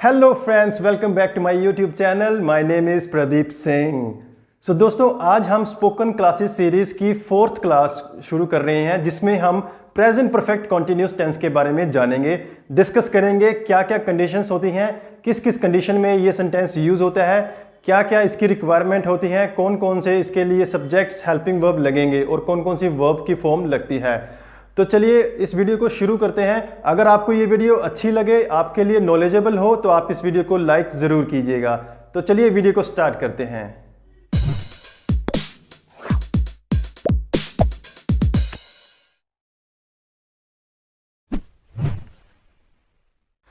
Hello friends, welcome back to my YouTube channel. My name is Pradeep Singh. So दोस्तों, आज हम spoken classes series की 4th class शुरू कर रहे हैं, जिसमें हम प्रेजेंट परफेक्ट कॉन्टिन्यूस टेंस के बारे में जानेंगे, डिस्कस करेंगे क्या क्या कंडीशंस होती हैं, किस किस कंडीशन में ये सेंटेंस यूज़ होता है, क्या क्या इसकी रिक्वायरमेंट होती है, कौन कौन से इसके लिए सब्जेक्ट्स हेल्पिंग वर्ब लगेंगे और कौन कौन सी वर्ब की फॉर्म लगती है। तो चलिए इस वीडियो को शुरू करते हैं। अगर आपको ये वीडियो अच्छी लगे, आपके लिए नॉलेजेबल हो, तो आप इस वीडियो को लाइक ज़रूर कीजिएगा। तो चलिए वीडियो को स्टार्ट करते हैं।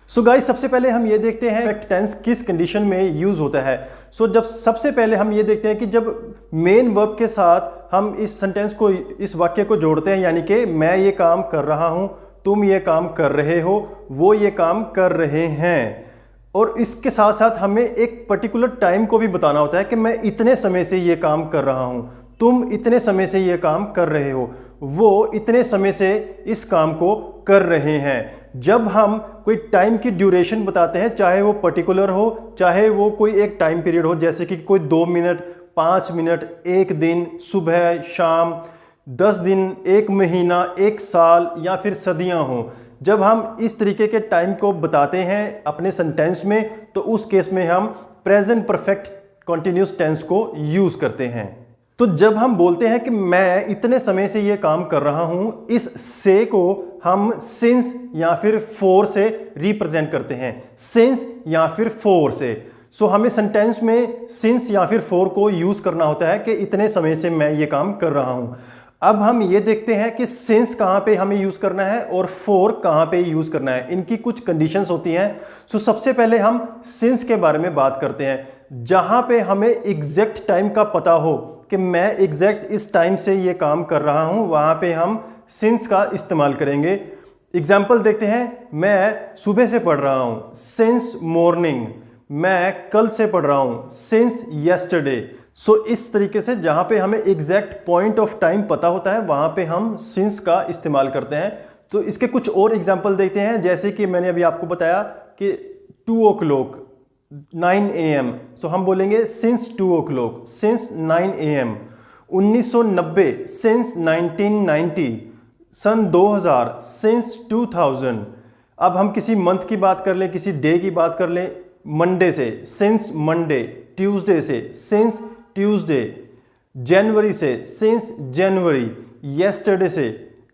सो गाइस, सबसे पहले हम ये देखते हैं परफेक्ट टेंस किस कंडीशन में यूज होता है। जब सबसे पहले हम ये देखते हैं कि जब मेन वर्ब के साथ हम इस सेंटेंस को, इस वाक्य को जोड़ते हैं, यानी कि मैं ये काम कर रहा हूं, तुम ये काम कर रहे हो, वो ये काम कर रहे हैं, और इसके साथ साथ हमें एक पर्टिकुलर टाइम को भी बताना होता है कि मैं इतने समय से ये काम कर रहा हूं, तुम इतने समय से ये काम कर रहे हो, वो इतने समय से इस काम को कर रहे हैं। जब हम कोई टाइम की ड्यूरेशन बताते हैं, चाहे वो पर्टिकुलर हो, चाहे वो कोई एक टाइम पीरियड हो, जैसे कि कोई 2 मिनट, 5 मिनट, 1 दिन, सुबह, शाम, 10 दिन, 1 महीना, 1 साल या फिर सदियां हों, जब हम इस तरीके के टाइम को बताते हैं अपने सेंटेंस में, तो उस केस में हम प्रेजेंट परफेक्ट कॉन्टिन्यूस टेंस को यूज करते हैं। तो जब हम बोलते हैं कि मैं इतने समय से ये काम कर रहा हूं, इस से को हम सिंस या फिर फॉर से रिप्रेजेंट करते हैं, सिंस या फिर फॉर से। हमें सेंटेंस में सिंस या फिर फॉर को यूज करना होता है कि इतने समय से मैं ये काम कर रहा हूं। अब हम ये देखते हैं कि सिंस कहां पे हमें यूज करना है और फॉर कहां पे यूज करना है। इनकी कुछ कंडीशंस होती हैं। सबसे पहले हम सिंस के बारे में बात करते हैं, जहां पे हमें एग्जैक्ट टाइम का पता हो कि मैं एग्जैक्ट इस टाइम से ये काम कर रहा हूं, वहां पे हम सिंस का इस्तेमाल करेंगे। एग्जाम्पल देखते हैं, मैं सुबह से पढ़ रहा हूं, सिंस मॉर्निंग। मैं कल से पढ़ रहा हूं, सिंस येस्टरडे। इस तरीके से जहां पे हमें एग्जैक्ट पॉइंट ऑफ टाइम पता होता है, वहां पे हम सिंस का इस्तेमाल करते हैं। तो इसके कुछ और एग्जाम्पल देखते हैं, जैसे कि मैंने अभी आपको बताया कि 2 o'clock 9 AM, हम बोलेंगे since 2 o'clock, since 9 AM। 1990 since 1990, सन 2000 सिंस 2000। अब हम किसी मंथ की बात कर लें, किसी डे की बात कर लें, मंडे से सिंस मंडे, ट्यूसडे से सिंस ट्यूसडे, जनवरी से सिंस जनवरी, येस्टरडे से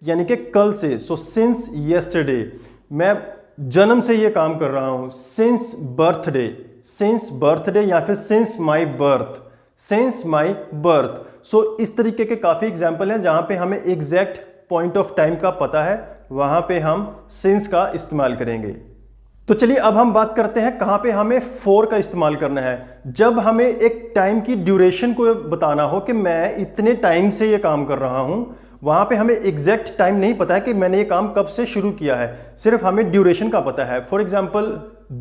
यानी कि कल से, सिंस येस्टरडे। मैं जन्म से ये काम कर रहा हूं, सिंस बर्थडे, सिंस बर्थडे या फिर since my birth, since my birth. इस तरीके के काफ़ी एग्जाम्पल हैं जहां पे हमें एग्जैक्ट पॉइंट ऑफ टाइम का पता है, वहां पे हम सिंस का इस्तेमाल करेंगे। तो चलिए अब हम बात करते हैं कहां पे हमें फॉर का इस्तेमाल करना है। जब हमें एक टाइम की ड्यूरेशन को बताना हो कि मैं इतने टाइम से ये काम कर रहा हूं, वहां पे हमें एग्जैक्ट टाइम नहीं पता है कि मैंने ये काम कब से शुरू किया है, सिर्फ हमें ड्यूरेशन का पता है। फॉर एग्जाम्पल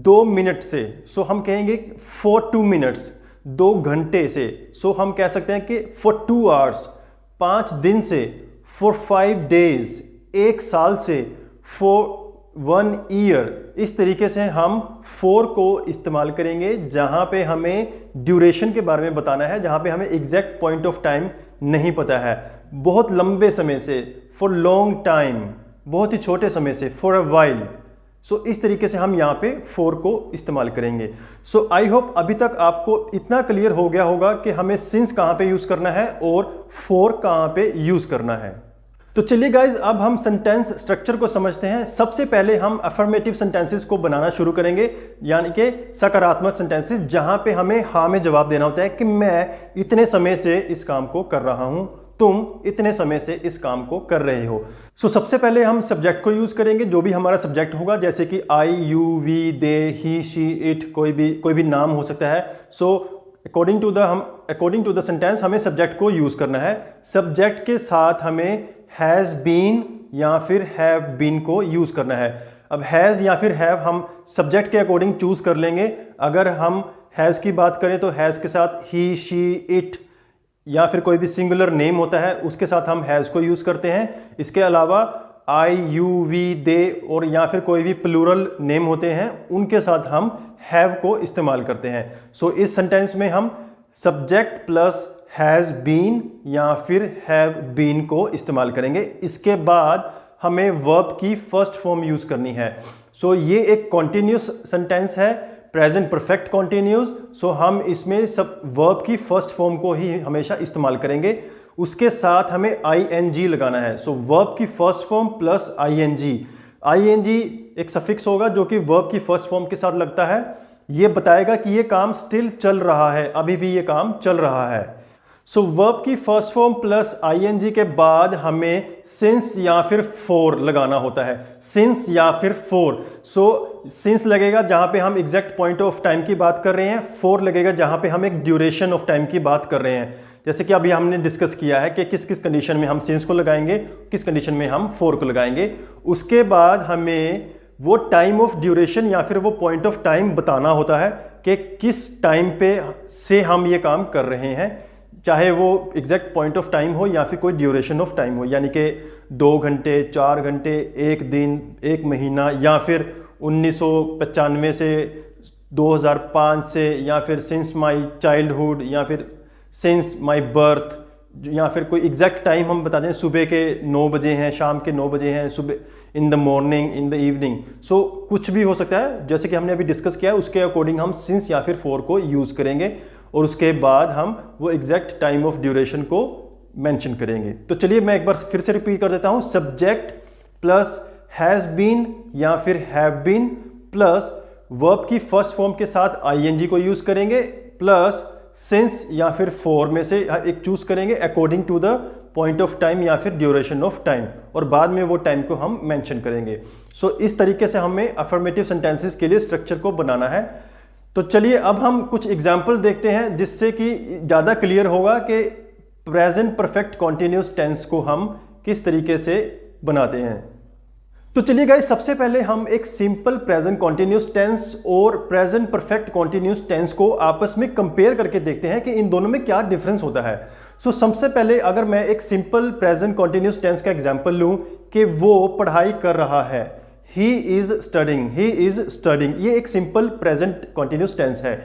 2 मिनट से, हम कहेंगे फॉर 2 मिनट्स, 2 घंटे से। हम कह सकते हैं कि फॉर 2 आवर्स, 5 दिन से, फॉर 5 डेज, 1 साल से, फॉर 1 ईयर। इस तरीके से हम फॉर को इस्तेमाल करेंगे जहां पे हमें ड्यूरेशन के बारे में बताना है, जहां पे हमें एग्जैक्ट पॉइंट ऑफ टाइम नहीं पता है। बहुत लंबे समय से, फॉर लॉन्ग टाइम, बहुत ही छोटे समय से, फॉर अ वाइल। इस तरीके से हम यहाँ पे फॉर को इस्तेमाल करेंगे। आई होप अभी तक आपको इतना क्लियर हो गया होगा कि हमें सिंस कहाँ पे यूज करना है और फॉर कहाँ पे यूज करना है। तो चलिए गाइज, अब हम सेंटेंस स्ट्रक्चर को समझते हैं। सबसे पहले हम अफर्मेटिव सेंटेंसेस को बनाना शुरू करेंगे, यानी कि सकारात्मक सेंटेंसेस, जहां पे हमें हाँ में जवाब देना होता है कि मैं इतने समय से इस काम को कर रहा हूं, तुम इतने समय से इस काम को कर रहे हो। सबसे पहले हम सब्जेक्ट को यूज करेंगे, जो भी हमारा सब्जेक्ट होगा, जैसे कि I, you, we, they, he, she, it, कोई भी नाम हो सकता है। अकॉर्डिंग टू द सेंटेंस हमें सब्जेक्ट को यूज करना है। सब्जेक्ट के साथ हमें हैज़ बीन या फिर हैव बीन को यूज करना है। अब हैज़ या फिर हैव हम सब्जेक्ट के अकॉर्डिंग चूज कर लेंगे। अगर हम हैज़ की बात करें तो हैज़ के साथ ही, शी, इट या फिर कोई भी सिंगुलर नेम होता है, उसके साथ हम हैज़ को यूज करते हैं। इसके अलावा आई, यू, वी, दे और या फिर कोई भी प्लूरल नेम होते हैं उनके साथ हम हैव को इस्तेमाल करते हैं। सो इस सेंटेंस में हम सब्जेक्ट प्लस हैज़ बीन या फिर हैव बीन को इस्तेमाल करेंगे। इसके बाद हमें वर्ब की फर्स्ट फॉर्म यूज करनी है। सो ये एक कॉन्टिन्यूस सेंटेंस है, प्रेजेंट परफेक्ट कॉन्टिन्यूस। सो हम इसमें सब वर्ब की फर्स्ट फॉर्म को ही हमेशा इस्तेमाल करेंगे। उसके साथ हमें ing लगाना है। सो वर्ब की फर्स्ट फॉर्म प्लस ing एक सफिक्स होगा जो कि वर्ब की फर्स्ट फॉर्म के साथ लगता है। ये बताएगा कि ये काम स्टिल चल रहा है, अभी भी ये काम चल रहा है। सो वर्ब की फर्स्ट फॉर्म प्लस ing के बाद हमें सिंस या फिर फॉर लगाना होता है। सिंस या फिर फॉर। सो सिंस लगेगा जहां पे हम एग्जैक्ट पॉइंट ऑफ टाइम की बात कर रहे हैं, फॉर लगेगा जहां पे हम एक ड्यूरेशन ऑफ टाइम की बात कर रहे हैं। जैसे कि अभी हमने डिस्कस किया है कि किस किस कंडीशन में हम सिंस को लगाएंगे, किस कंडीशन में हम फॉर को लगाएंगे। उसके बाद हमें वो टाइम ऑफ ड्यूरेशन या फिर वो पॉइंट ऑफ टाइम बताना होता है कि किस टाइम पे से हम ये काम कर रहे हैं, चाहे वो एग्जैक्ट पॉइंट ऑफ टाइम हो या फिर कोई ड्यूरेशन ऑफ टाइम हो, यानी कि 2 घंटे, 4 घंटे, 1 दिन, 1 महीना, या फिर 1995 से 2005 से, या फिर सिंस माई चाइल्डहुड, या फिर सिंस माई बर्थ, या फिर कोई एग्जैक्ट टाइम हम बता दें, सुबह के 9 बजे हैं, शाम के 9 बजे हैं, सुबह in the morning, in the evening. So कुछ भी हो सकता है, जैसे कि हमने अभी डिस्कस किया है उसके अकॉर्डिंग हम सिंस या फिर फॉर को यूज़ करेंगे और उसके बाद हम वो एग्जैक्ट टाइम ऑफ ड्यूरेशन को मेंशन करेंगे। तो चलिए मैं एक बार फिर से रिपीट कर देता हूँ। सब्जेक्ट प्लस हैज़ बीन या फिर हैव बीन प्लस वर्ब की फर्स्ट फॉर्म के साथ ing को यूज़ करेंगे प्लस सिंस या फिर फॉर में से एक चूज करेंगे according to the point of time या फिर ड्यूरेशन ऑफ टाइम, और बाद में वो टाइम को हम मेंशन करेंगे। सो इस तरीके से हमें अफर्मेटिव सेंटेंसेस के लिए स्ट्रक्चर को बनाना है। तो चलिए अब हम कुछ एग्जाम्पल देखते हैं जिससे कि ज़्यादा क्लियर होगा कि प्रेजेंट परफेक्ट कॉन्टिन्यूस टेंस को हम किस तरीके से बनाते हैं। तो चलिए गाइस, सबसे पहले हम एक सिंपल प्रेजेंट कॉन्टिन्यूस टेंस और प्रेजेंट परफेक्ट कॉन्टिन्यूस टेंस को आपस में कंपेयर करके देखते हैं कि इन दोनों में क्या डिफरेंस होता है। सो सबसे पहले अगर मैं एक सिंपल प्रेजेंट कॉन्टिन्यूस टेंस का एग्जांपल लूं कि वो पढ़ाई कर रहा है, ही इज स्टडिंग, ये एक सिंपल प्रेजेंट कॉन्टिन्यूस टेंस है।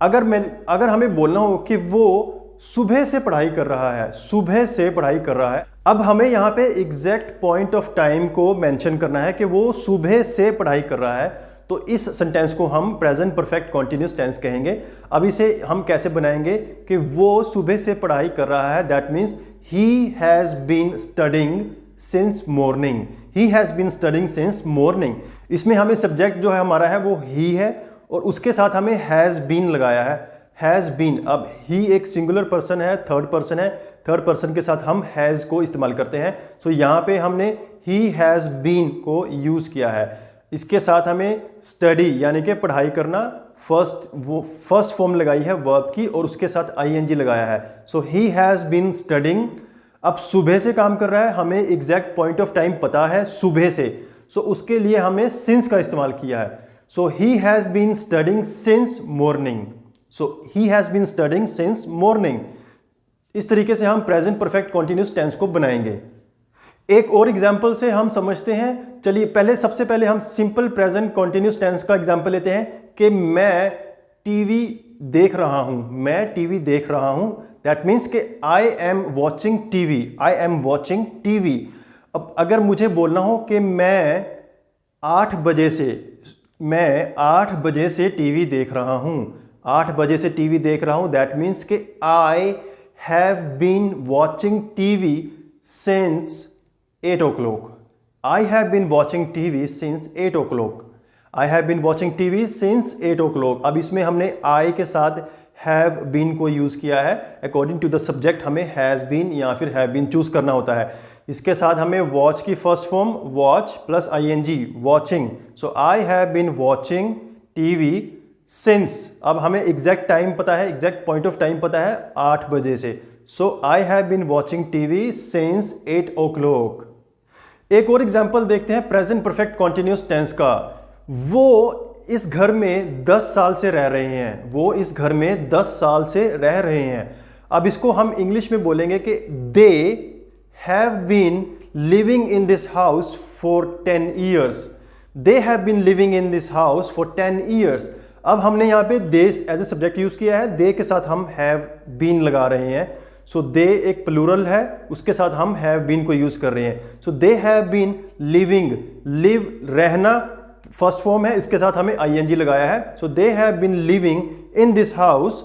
अगर हमें बोलना हो कि वो सुबह से पढ़ाई कर रहा है, सुबह से पढ़ाई कर रहा है, अब हमें यहाँ पे एग्जैक्ट पॉइंट ऑफ टाइम को मेंशन करना है कि वो सुबह से पढ़ाई कर रहा है। तो इस सेंटेंस को हम प्रेजेंट परफेक्ट कॉन्टिन्यूस टेंस कहेंगे। अब इसे हम कैसे बनाएंगे कि वो सुबह से पढ़ाई कर रहा है, that means he has been studying since morning, he has been studying since morning. इसमें हमें सब्जेक्ट जो है हमारा है वो ही है और उसके साथ हमें हैज़ बीन लगाया है, हैज़ बीन। अब ही एक सिंगुलर पर्सन है, थर्ड पर्सन है, थर्ड पर्सन के साथ हम हैज़ को इस्तेमाल करते हैं। सो यहाँ पे हमने ही हैज़ बीन को यूज़ किया है। इसके साथ हमें स्टडी यानी कि पढ़ाई करना फर्स्ट फॉर्म लगाई है वर्ब की और उसके साथ ing लगाया है। So he has been studying. अब सुबह से काम कर रहा है, हमें एग्जैक्ट पॉइंट ऑफ टाइम पता है सुबह से, सो उसके लिए हमें सिंस का इस्तेमाल किया है। So he has been studying since morning, so he has been studying since morning. इस तरीके से हम प्रेजेंट परफेक्ट कॉन्टिन्यूस टेंस को बनाएंगे। एक और एग्जाम्पल से हम समझते हैं। चलिए सबसे पहले हम सिंपल प्रेजेंट कॉन्टिन्यूस टेंस का एग्जाम्पल लेते हैं कि मैं टीवी देख रहा हूं, मैं टीवी देख रहा हूं। दैट मीन्स कि I am watching TV, I am watching TV. अब अगर मुझे बोलना हो कि मैं 8 बजे से टीवी देख रहा हूं, 8 बजे से टीवी देख रहा हूं, दैट मीन्स कि I have been watching TV since 8 o'clock. I have been watching TV since 8 o'clock. I have been watching TV since 8 o'clock. अब इसमें हमने I के साथ have been को यूज़ किया है। According to the subject हमें has been या फिर have been चूज़ करना होता है। इसके साथ हमें watch की first form watch plus ing, watching. So I have been watching TV since, अब हमें एग्जैक्ट टाइम पता है, एग्जैक्ट पॉइंट ऑफ टाइम पता है 8 बजे से। So I have been watching TV since 8 o'clock. एक और एग्जाम्पल देखते हैं प्रेजेंट परफेक्ट कॉन्टिन्यूस टेंस का। वो इस घर में 10 साल से रह रहे हैं, वो इस घर में 10 साल से रह रहे हैं। अब इसको हम इंग्लिश में बोलेंगे कि they have been living in this house for 10 years. They have been living in this house for 10 years. अब हमने यहाँ पे they as a subject use किया है, दे के साथ हम हैव बीन लगा रहे हैं। सो दे एक प्लूरल है, उसके साथ हम हैव बीन को यूज कर रहे हैं। So they have been living, live रहना फर्स्ट फॉर्म है, इसके साथ हमें आईएनजी लगाया है। So they have been living in this house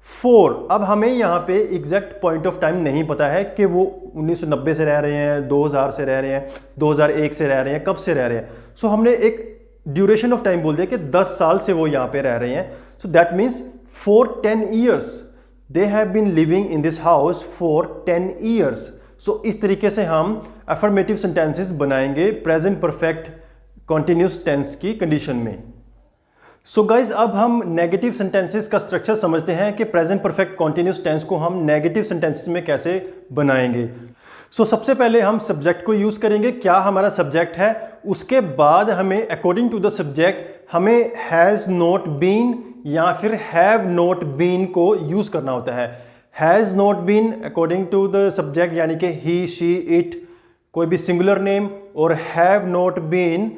for, अब हमें यहाँ पे एग्जैक्ट पॉइंट ऑफ टाइम नहीं पता है कि वो 1990 से रह रहे हैं, 2000 से रह रहे हैं, 2001 से रह रहे हैं, कब से रह रहे हैं। सो हमने एक ड्यूरेशन ऑफ टाइम बोल दिया कि 10 साल से वो यहाँ पे रह रहे हैं। So that means for 10 years they have been living in this house for 10 years. सो इस तरीके से हम अफर्मेटिव सेंटेंसेस बनाएंगे प्रेजेंट परफेक्ट कॉन्टिन्यूस टेंस की कंडीशन में। सो गाइज अब हम नेगेटिव सेंटेंसेस का स्ट्रक्चर समझते हैं कि प्रेजेंट परफेक्ट कॉन्टिन्यूस टेंस को हम नेगेटिव सेंटेंसेस में कैसे बनाएंगे। सो सबसे पहले हम सब्जेक्ट को यूज करेंगे, क्या हमारा सब्जेक्ट है। उसके बाद हमें अकॉर्डिंग टू द सब्जेक्ट हमें हैज़ नॉट बीन या फिर हैव नॉट बीन को यूज करना होता है। Has not been according to the subject यानी कि ही, शी, इट, कोई भी सिंगुलर नेम, और have not been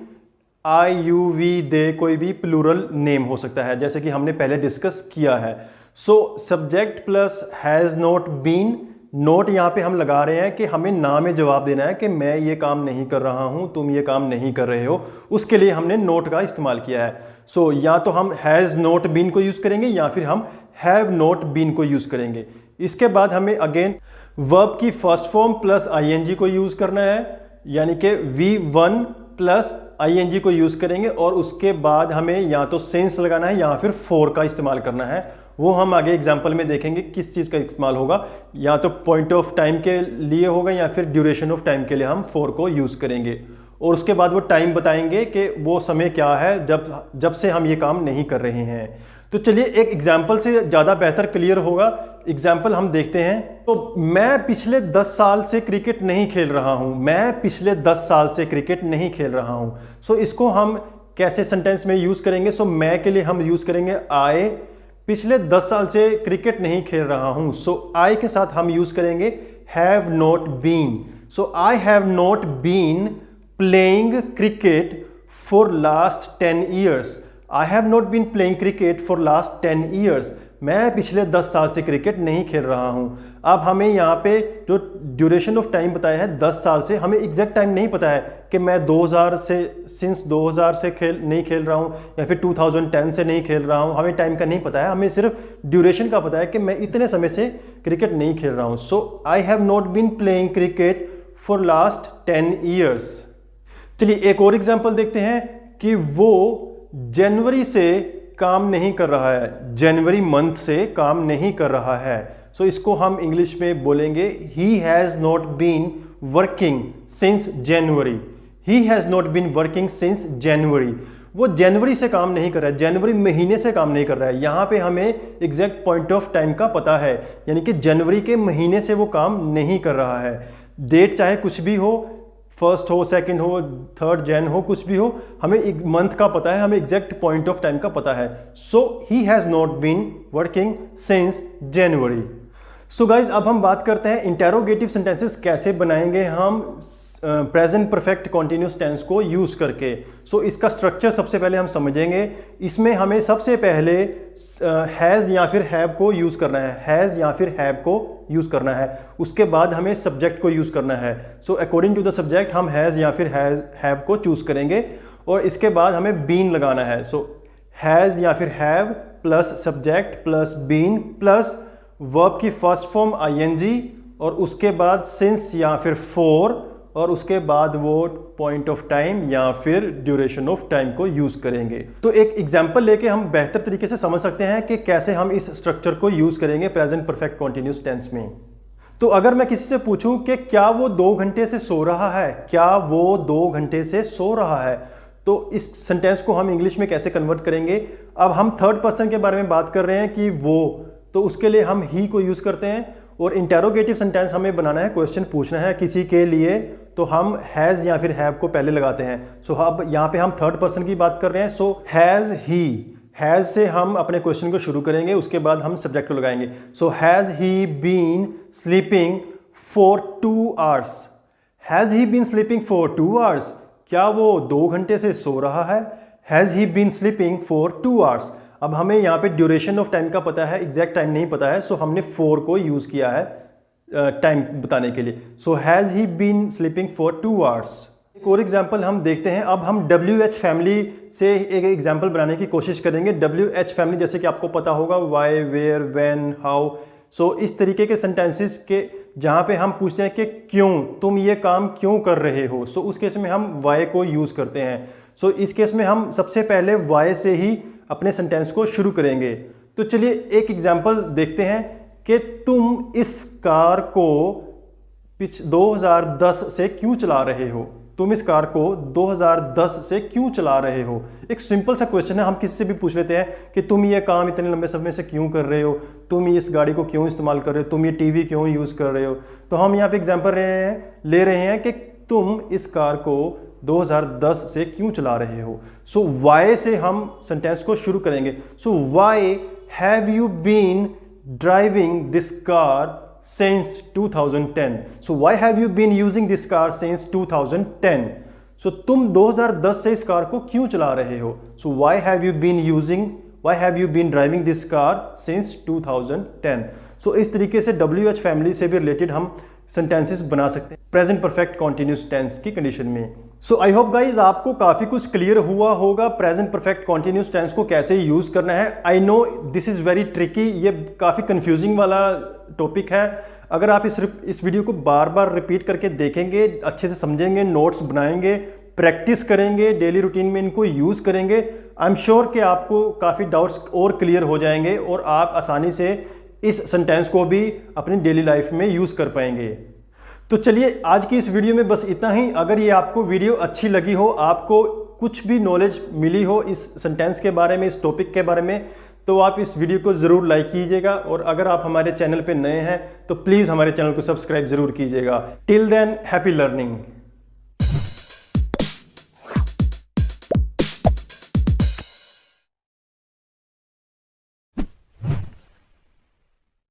I, you, we, they, कोई भी प्लूरल नेम हो सकता है, जैसे कि हमने पहले डिस्कस किया है। So subject plus has not been, note यहाँ पे हम लगा रहे हैं कि हमें ना में जवाब देना है कि मैं ये काम नहीं कर रहा हूँ, तुम ये काम नहीं कर रहे हो, उसके लिए हमने नोट का इस्तेमाल किया है। सो या तो हम हैज़ नॉट बीन को यूज़ करेंगे या फिर हम हैव नॉट बीन को यूज़ करेंगे। इसके बाद हमें अगेन वर्ब की फर्स्ट फॉर्म प्लस आईएनजी को यूज़ करना है, यानी कि V1 प्लस आईएनजी को यूज़ करेंगे, और उसके बाद हमें या तो सिंस लगाना है या फिर फॉर का इस्तेमाल करना है। वो हम आगे एग्जाम्पल में देखेंगे किस चीज़ का इस्तेमाल होगा, या तो पॉइंट ऑफ टाइम के लिए होगा या फिर ड्यूरेशन ऑफ टाइम के लिए हम फॉर को यूज़ करेंगे। और उसके बाद वो टाइम बताएंगे कि वो समय क्या है जब से हम ये काम नहीं कर रहे हैं। तो चलिए एक एग्जाम्पल से ज़्यादा बेहतर क्लियर होगा। एग्जाम्पल हम देखते हैं। तो मैं पिछले 10 साल से क्रिकेट नहीं खेल रहा हूँ। मैं पिछले 10 साल से क्रिकेट नहीं खेल रहा हूँ। सो इसको हम कैसे सेंटेंस में यूज़ करेंगे। सो मैं के लिए हम यूज़ करेंगे आई, पिछले 10 साल से क्रिकेट नहीं खेल रहा हूँ। सो आई के साथ हम यूज़ करेंगे have not been. So I have not been playing cricket for last 10 years. I have not been playing cricket for last 10 years. मैं पिछले 10 साल से क्रिकेट नहीं खेल रहा हूँ। अब हमें यहाँ पे जो ड्यूरेशन ऑफ टाइम बताया है 10 साल से, हमें एग्जैक्ट टाइम नहीं पता है कि मैं 2000 से सिंस 2000 से नहीं खेल रहा हूँ या फिर 2010 से नहीं खेल रहा हूँ। हमें टाइम का नहीं पता है, हमें सिर्फ ड्यूरेशन का पता है कि मैं इतने समय से क्रिकेट नहीं खेल रहा हूँ। So I have not been playing cricket for last 10 years. चलिए एक और एग्जाम्पल देखते हैं कि वो जनवरी से काम नहीं कर रहा है। जनवरी मंथ से काम नहीं कर रहा है। सो इसको हम इंग्लिश में बोलेंगे he has not been working since January. He has not been working since January. वो जनवरी से काम नहीं कर रहा है, जनवरी महीने से काम नहीं कर रहा है। यहाँ पे हमें एग्जैक्ट पॉइंट ऑफ टाइम का पता है, यानी कि जनवरी के महीने से वो काम नहीं कर रहा है। डेट चाहे कुछ भी हो, फर्स्ट हो, सेकंड हो, थर्ड जैन हो, कुछ भी हो, हमें एक मंथ का पता है, हमें एग्जैक्ट पॉइंट ऑफ टाइम का पता है। So he has not been working since January. So guys अब हम बात करते हैं इंटेरोगेटिव सेंटेंसेस कैसे बनाएंगे हम प्रेजेंट परफेक्ट कॉन्टिन्यूस टेंस को यूज करके। सो इसका स्ट्रक्चर सबसे पहले हम समझेंगे। इसमें हमें सबसे पहले हैज़ या फिर हैव को यूज करना है। हैज़ या फिर हैव को यूज करना है। उसके बाद हमें सब्जेक्ट को यूज करना है। So according to the subject हम हैज़ या फिर हैव को चूज करेंगे, और इसके बाद हमें बीन लगाना है। सो हैज़ या फिर have plus subject plus been plus verb की फर्स्ट फॉर्म आईएनजी, और उसके बाद सिंस या फिर फॉर, और उसके बाद वो पॉइंट ऑफ टाइम या फिर ड्यूरेशन ऑफ टाइम को यूज करेंगे। तो एक एग्जांपल लेके हम बेहतर तरीके से समझ सकते हैं कि कैसे हम इस स्ट्रक्चर को यूज करेंगे प्रेजेंट परफेक्ट कॉन्टिन्यूस टेंस में। तो अगर मैं किसी से पूछूं कि क्या वो 2 घंटे से सो रहा है, क्या वो 2 घंटे से सो रहा है, तो इस सेंटेंस को हम इंग्लिश में कैसे कन्वर्ट करेंगे। अब हम थर्ड पर्सन के बारे में बात कर रहे हैं कि वो, तो उसके लिए हम ही को यूज करते हैं। और इंटेरोगेटिव सेंटेंस हमें बनाना है, क्वेश्चन पूछना है किसी के लिए, तो हम हैज़ या फिर हैव को पहले लगाते हैं। सो अब यहाँ पे हम थर्ड पर्सन की बात कर रहे हैं। सो हैज़ ही, हैज़ से हम अपने क्वेश्चन को शुरू करेंगे, उसके बाद हम सब्जेक्ट को लगाएंगे। So has he been sleeping for 2 hours. Has he been sleeping for 2 hours, क्या वो 2 घंटे से सो रहा है? Has he been sleeping for 2 hours. अब हमें यहाँ पे ड्यूरेशन ऑफ टाइम का पता है, एग्जैक्ट टाइम नहीं पता है, सो हमने फॉर को यूज़ किया है टाइम बताने के लिए। So has he been sleeping for 2 hours. एक और एग्जाम्पल हम देखते हैं। अब हम WH फैमिली से एक एग्जाम्पल बनाने की कोशिश करेंगे। WH फैमिली जैसे कि आपको पता होगा, वाई, वेयर, व्हेन, हाउ। सो इस तरीके के सेंटेंसेस के जहाँ पे हम पूछते हैं कि क्यों, तुम ये काम क्यों कर रहे हो, सो उस केस में हम वाई को यूज़ करते हैं। सो इस केस में हम सबसे पहले वाई से ही अपने सेंटेंस को शुरू करेंगे। तो चलिए एक एग्जाम्पल देखते हैं कि तुम इस कार को 2010 से क्यों चला रहे हो। तुम इस कार को 2010 से क्यों चला रहे हो। एक सिंपल सा क्वेश्चन है, हम किसी से भी पूछ लेते हैं कि तुम ये काम इतने लंबे समय से क्यों कर रहे हो, तुम इस गाड़ी को क्यों इस्तेमाल कर रहे हो, तुम ये टीवी क्यों यूज़ कर रहे हो। तो हम यहाँ पे एग्जाम्पल ले रहे हैं कि तुम इस कार को 2010 से क्यों चला रहे हो। सो वाई से हम सेंटेंस को शुरू करेंगे। So why have you been driving this car since 2010? So why have you been using this car since 2010? So तुम 2010 से इस कार को क्यों चला रहे हो। So why have you been driving this car since 2010? So इस तरीके से WH फैमिली से भी रिलेटेड हम सेंटेंसेस बना सकते हैं प्रेजेंट परफेक्ट कॉन्टिन्यूस टेंस की कंडीशन में। सो आई होप गाइज आपको काफ़ी कुछ क्लियर हुआ होगा प्रेजेंट परफेक्ट कॉन्टिन्यूस टेंस को कैसे यूज़ करना है। I know this is very tricky, ये काफ़ी कंफ्यूजिंग वाला टॉपिक है। अगर आप इस वीडियो को बार बार रिपीट करके देखेंगे, अच्छे से समझेंगे, नोट्स बनाएंगे, प्रैक्टिस करेंगे, डेली रूटीन में इनको यूज़ करेंगे, आई एम श्योर कि आपको काफ़ी डाउट्स और क्लियर हो जाएंगे और आप आसानी से इस सेंटेंस को भी अपनी डेली लाइफ में यूज़ कर पाएंगे। तो चलिए आज की इस वीडियो में बस इतना ही। अगर ये आपको वीडियो अच्छी लगी हो, आपको कुछ भी नॉलेज मिली हो इस सेंटेंस के बारे में, इस टॉपिक के बारे में, तो आप इस वीडियो को ज़रूर लाइक कीजिएगा। और अगर आप हमारे चैनल पे नए हैं तो प्लीज़ हमारे चैनल को सब्सक्राइब ज़रूर कीजिएगा। Till than happy learning.